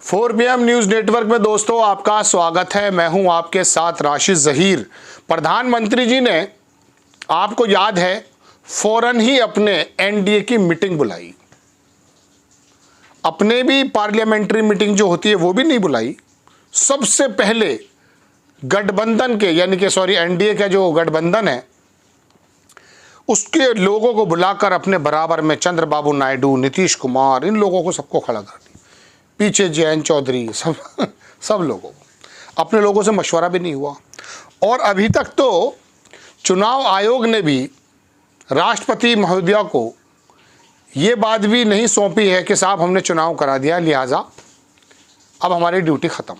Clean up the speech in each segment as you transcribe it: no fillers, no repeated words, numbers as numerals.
4 PM news network में दोस्तों आपका स्वागत है। मैं हूं आपके साथ राशिद ज़हीर। प्रधानमंत्री जी ने, आपको याद है, फौरन ही अपने एनडीए की मीटिंग बुलाई। अपने भी पार्लियामेंट्री मीटिंग जो होती है वो भी नहीं बुलाई। सबसे पहले गठबंधन के एनडीए का जो गठबंधन है उसके लोगों को बुलाकर अपने बराबर में चंद्रबाबू नायडू, नीतीश कुमार, इन लोगों को सबको खड़ा कर दिया। पीछे जयंत चौधरी, सब लोगों को, अपने लोगों से मशवरा भी नहीं हुआ। और अभी तक तो चुनाव आयोग ने भी राष्ट्रपति महोदया को ये बात भी नहीं सौंपी है कि साहब हमने चुनाव करा दिया, लिहाजा अब हमारी ड्यूटी ख़त्म।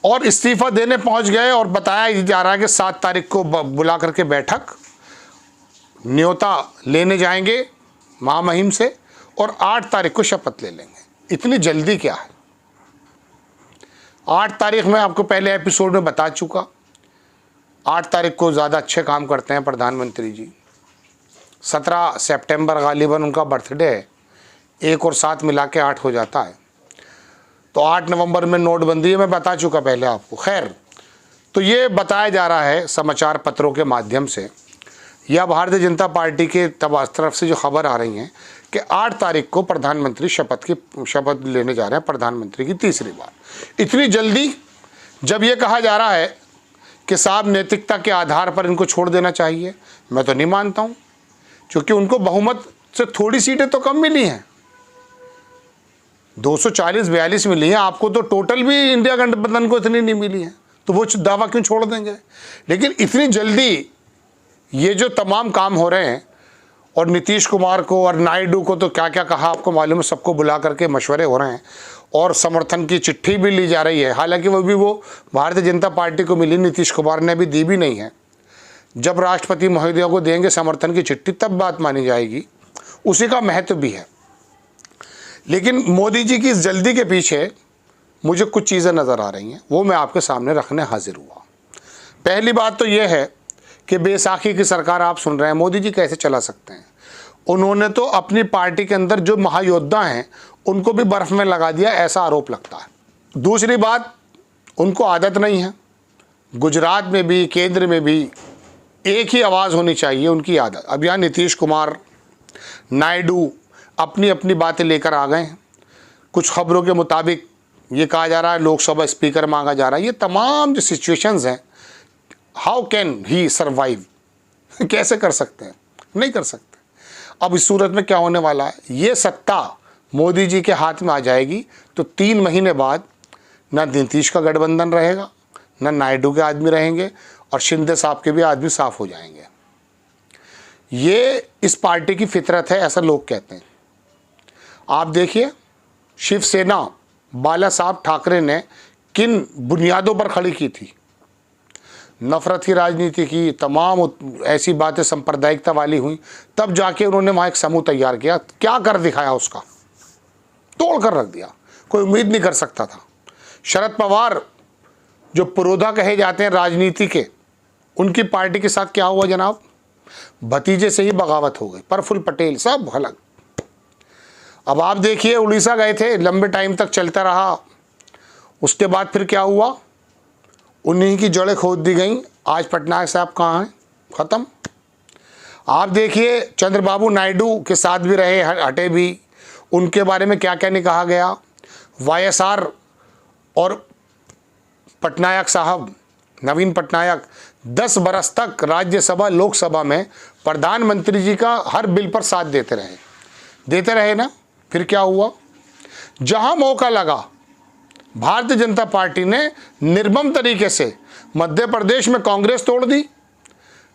और इस्तीफ़ा देने पहुंच गए और बताया जा रहा है कि 7 तारीख को बुला करके बैठक, न्योता लेने जाएंगे महामहिम से और 8 तारीख को शपथ ले लेंगे। इतनी जल्दी क्या है? 8 तारीख में आपको पहले एपिसोड में बता चुका, 8 तारीख को ज़्यादा अच्छे काम करते हैं प्रधानमंत्री जी। 17 सितंबर गालिबन उनका बर्थडे है, 1 और 7 मिला के 8 हो जाता है। तो 8 नवंबर में नोटबंदी है, मैं बता चुका पहले आपको। खैर, तो ये बताया जा रहा है समाचार पत्रों के माध्यम से या भारतीय जनता पार्टी के तरफ से जो खबर आ रही हैं कि 8 तारीख को प्रधानमंत्री शपथ लेने जा रहे हैं, प्रधानमंत्री की तीसरी बार। इतनी जल्दी, जब ये कहा जा रहा है कि साहब नैतिकता के आधार पर इनको छोड़ देना चाहिए, मैं तो नहीं मानता हूँ, क्योंकि उनको बहुमत से थोड़ी सीटें तो कम मिली हैं, 240-42 मिली हैं। आपको तो टोटल भी इंडिया गठबंधन को इतनी नहीं मिली है, तो वो दावा क्यों छोड़ देंगे? लेकिन इतनी जल्दी ये जो तमाम काम हो रहे हैं, और नीतीश कुमार को और नायडू को तो क्या क्या कहा आपको मालूम है, सबको बुला करके मशवरे हो रहे हैं और समर्थन की चिट्ठी भी ली जा रही है। हालांकि वो भारतीय जनता पार्टी को मिली, नीतीश कुमार ने भी दी भी नहीं है। जब राष्ट्रपति महोदया को देंगे समर्थन की चिट्ठी तब बात मानी जाएगी, उसी का महत्व भी है। लेकिन मोदी जी की इस जल्दी के पीछे मुझे कुछ चीज़ें नज़र आ रही हैं, वो मैं आपके सामने रखने हाजिर हुआ। पहली बात तो ये है कि बैसाखी की सरकार आप सुन रहे हैं, मोदी जी कैसे चला सकते हैं? उन्होंने तो अपनी पार्टी के अंदर जो महायोद्धा हैं उनको भी बर्फ़ में लगा दिया, ऐसा आरोप लगता है। दूसरी बात, उनको आदत नहीं है, गुजरात में भी केंद्र में भी एक ही आवाज़ होनी चाहिए, उनकी आदत। अब यहाँ नीतीश कुमार, नायडू अपनी अपनी बातें लेकर आ गए हैं। कुछ खबरों के मुताबिक ये कहा जा रहा है लोकसभा स्पीकर मांगा जा रहा है। ये तमाम जो सिचुएशंस हैं, हाउ कैन ही सर्वाइव? कैसे कर सकते हैं? नहीं कर सकते। अब इस सूरत में क्या होने वाला है, ये सत्ता मोदी जी के हाथ में आ जाएगी तो 3 महीने बाद ना नीतीश का गठबंधन रहेगा, ना नायडू के आदमी रहेंगे, और शिंदे साहब के भी आदमी साफ हो जाएंगे। ये इस पार्टी की फितरत है, ऐसा लोग कहते हैं। आप देखिए, शिवसेना बाला साहब ठाकरे ने किन बुनियादों पर खड़ी की थी? नफरत की राजनीति की, तमाम ऐसी बातें सांप्रदायिकता वाली हुई, तब जाके उन्होंने वहाँ एक समूह तैयार किया। क्या कर दिखाया? उसका तोड़ कर रख दिया, कोई उम्मीद नहीं कर सकता था। शरद पवार जो पुरोधा कहे जाते हैं राजनीति के, उनकी पार्टी के साथ क्या हुआ जनाब? भतीजे से ही बगावत हो गई, प्रफुल्ल पटेल सब अलग। अब आप देखिए, उड़ीसा गए थे, लंबे टाइम तक चलता रहा, उसके बाद फिर क्या हुआ? उन्हीं की जड़ें खोद दी गई। आज पटनायक साहब कहाँ हैं? ख़त्म। आप देखिए, चंद्रबाबू नायडू के साथ भी रहे, हटे भी, उनके बारे में क्या क्या नहीं कहा गया। वाईएसआर और पटनायक साहब, नवीन पटनायक 10 बरस तक राज्यसभा लोकसभा में प्रधानमंत्री जी का हर बिल पर साथ देते रहे ना। फिर क्या हुआ? जहाँ मौका लगा भारतीय जनता पार्टी ने निर्मम तरीके से मध्य प्रदेश में कांग्रेस तोड़ दी,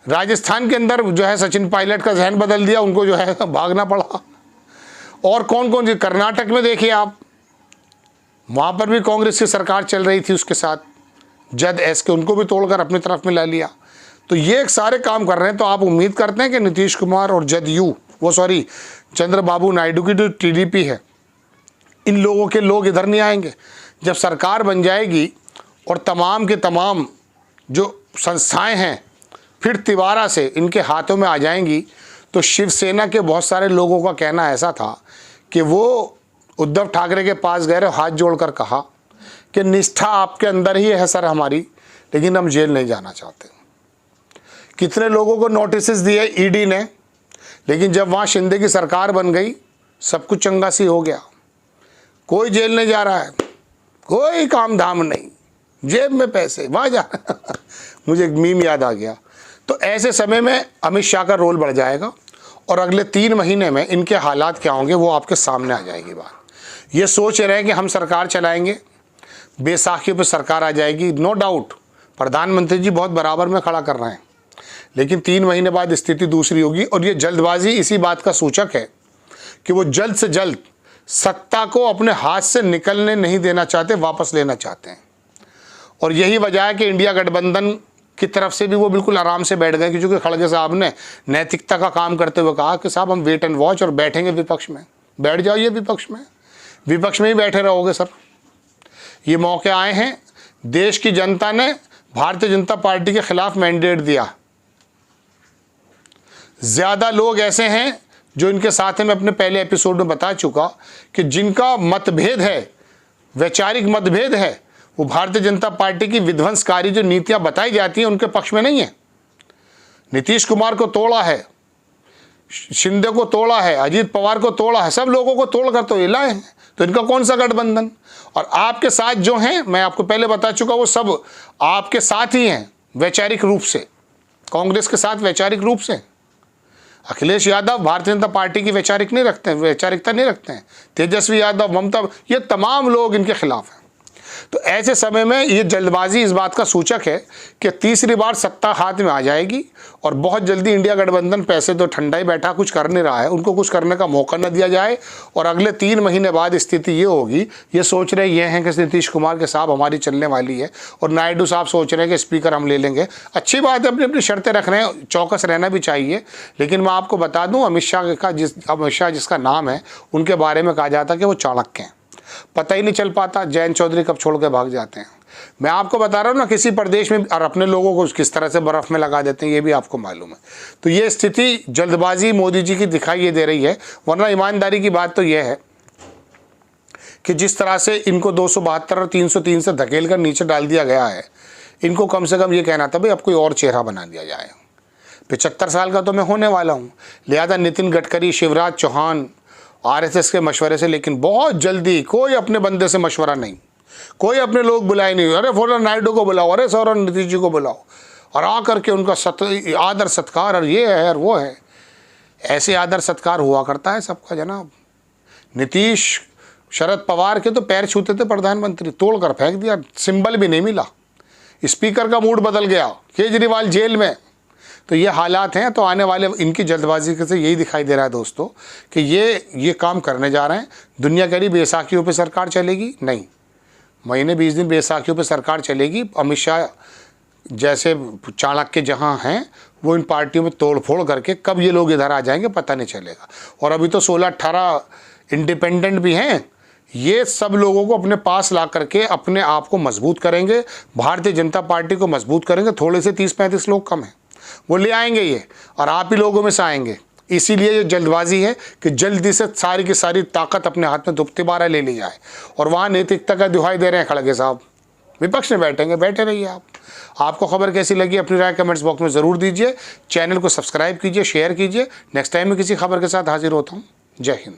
राजस्थान के अंदर जो है सचिन पायलट का जहन बदल दिया, उनको जो है भागना पड़ा। और कौन कौन, कर्नाटक में देखिए आप, वहाँ पर भी कांग्रेस की सरकार चल रही थी, उसके साथ जद एस के, उनको भी तोड़कर अपनी तरफ मिला लिया। तो ये एक सारे काम कर रहे हैं। तो आप उम्मीद करते हैं कि नीतीश कुमार और चंद्रबाबू नायडू की जो टीडीपी है, इन लोगों के लोग इधर नहीं आएंगे? जब सरकार बन जाएगी और तमाम के तमाम जो संस्थाएं हैं फिर तिवारा से इनके हाथों में आ जाएंगी, तो शिवसेना के बहुत सारे लोगों का कहना ऐसा था कि वो उद्धव ठाकरे के पास गए और हाथ जोड़कर कहा कि निष्ठा आपके अंदर ही है सर हमारी, लेकिन हम जेल नहीं जाना चाहते। कितने लोगों को नोटिस दिए ईडी ने, लेकिन जब वहाँ शिंदे की सरकार बन गई सब कुछ चंगा सी हो गया। कोई जेल नहीं जा रहा है, कोई काम धाम नहीं, जेब में पैसे, वहाँ जा मुझे एक मीम याद आ गया। तो ऐसे समय में अमित शाह का रोल बढ़ जाएगा और अगले 3 महीने में इनके हालात क्या होंगे वो आपके सामने आ जाएगी बात। ये सोच रहे हैं कि हम सरकार चलाएंगे, बेसाखियों पे सरकार आ जाएगी। नो डाउट प्रधानमंत्री जी बहुत बराबर में खड़ा कर रहे हैं, लेकिन 3 महीने बाद स्थिति दूसरी होगी। और ये जल्दबाजी इसी बात का सूचक है कि वो जल्द से जल्द सत्ता को अपने हाथ से निकलने नहीं देना चाहते, वापस लेना चाहते हैं। और यही वजह है कि इंडिया गठबंधन की तरफ से भी वो बिल्कुल आराम से बैठ गए, क्योंकि खड़गे साहब ने नैतिकता का काम करते हुए कहा कि साहब हम वेट एंड वॉच और बैठेंगे विपक्ष में। बैठ जाइए विपक्ष में ही बैठे रहोगे सर। ये मौके आए हैं, देश की जनता ने भारतीय जनता पार्टी के खिलाफ मैंडेट दिया। ज़्यादा लोग ऐसे हैं जो इनके साथ में अपने पहले एपिसोड में बता चुका कि जिनका मतभेद है, वैचारिक मतभेद है, वो भारतीय जनता पार्टी की विध्वंसकारी जो नीतियां बताई जाती हैं उनके पक्ष में नहीं है। नीतीश कुमार को तोड़ा है, शिंदे को तोड़ा है, अजीत पवार को तोड़ा है, सब लोगों को तोड़कर तो ये लाए हैं। तो इनका कौन सा गठबंधन? और आपके साथ जो हैं, मैं आपको पहले बता चुका, वो सब आपके साथ ही हैं वैचारिक रूप से, कांग्रेस के साथ वैचारिक रूप से। अखिलेश यादव भारतीय जनता पार्टी की वैचारिकता नहीं रखते हैं। तेजस्वी यादव, ममता, ये तमाम लोग इनके खिलाफ हैं। तो ऐसे समय में ये जल्दबाजी इस बात का सूचक है कि तीसरी बार सत्ता हाथ में आ जाएगी और बहुत जल्दी इंडिया गठबंधन पैसे तो ठंडा ही बैठा, कुछ कर नहीं रहा है, उनको कुछ करने का मौका न दिया जाए। और अगले 3 महीने बाद स्थिति ये होगी, ये सोच रहे ये हैं कि नीतीश कुमार के साहब हमारी चलने वाली है, और नायडू साहब सोच रहे हैं कि स्पीकर हम ले लेंगे। अच्छी बात है, अपनी अपनी शर्तें रख रहे हैं, चौकस रहना भी चाहिए। लेकिन मैं आपको बता दूँ, अमित शाह जिसका नाम है, उनके बारे में कहा जाता है कि वो चाणक्य हैं। पता ही नहीं चल पाता जयंत चौधरी कब छोड़ के भाग जाते हैं। मैं आपको बता रहा हूँ ना, किसी प्रदेश में और अपने लोगों को किस तरह से बर्फ में लगा देते हैं, ये भी आपको मालूम है। तो ये स्थिति जल्दबाजी मोदी जी की दिखाई ये दे रही है। वरना ईमानदारी की बात तो यह है कि जिस तरह से इनको 272 और 303 से धकेल कर नीचे डाल दिया गया है, इनको कम से कम ये कहना था भाई अब कोई और चेहरा बना दिया जाए। 75 साल का तो मैं होने वाला हूँ, लिहाजा नितिन गडकरी, शिवराज चौहान, आरएसएस के मशवरे से, लेकिन बहुत जल्दी कोई अपने बंदे से मशवरा नहीं, कोई अपने लोग बुलाए नहीं। अरे फोरन नायडू को बुलाओ, अरे सौरन नीतीश जी को बुलाओ, और आ करके उनका आदर सत्कार, और ये है और वो है। ऐसे आदर सत्कार हुआ करता है सबका जनाब। नीतीश शरद पवार के तो पैर छूते थे प्रधानमंत्री, तोड़ कर फेंक दिया, सिंबल भी नहीं मिला। स्पीकर का मूड बदल गया, केजरीवाल जेल में। तो ये हालात हैं। तो आने वाले इनकी जल्दबाजी से यही दिखाई दे रहा है दोस्तों कि ये काम करने जा रहे हैं। दुनिया कह रही बैसाखियों पे सरकार चलेगी, नहीं, महीने 20 दिन बैसाखियों पे सरकार चलेगी। अमित शाह जैसे चाणक्य जहाँ हैं, वो इन पार्टियों में तोड़ फोड़ करके कब ये लोग इधर आ जाएंगे पता नहीं चलेगा। और अभी तो 16-18 इंडिपेंडेंट भी हैं, ये सब लोगों को अपने पास ला करके अपने आप को मजबूत करेंगे, भारतीय जनता पार्टी को मजबूत करेंगे। थोड़े से 30-35 लोग कम हैं, वो ले आएंगे ये, और आप ही लोगों में से आएंगे। इसीलिए ये जल्दबाजी है कि जल्दी से सारी की सारी ताकत अपने हाथ में दोबारा ले ली जाए। और वहाँ नैतिकता का दुहाई दे रहे हैं खड़गे साहब। विपक्ष में बैठेंगे, बैठे रहिए आप। आपको खबर कैसी लगी अपनी राय कमेंट्स बॉक्स में ज़रूर दीजिए। चैनल को सब्सक्राइब कीजिए, शेयर कीजिए। नेक्स्ट टाइम में किसी खबर के साथ हाजिर होता हूँ। जय हिंद।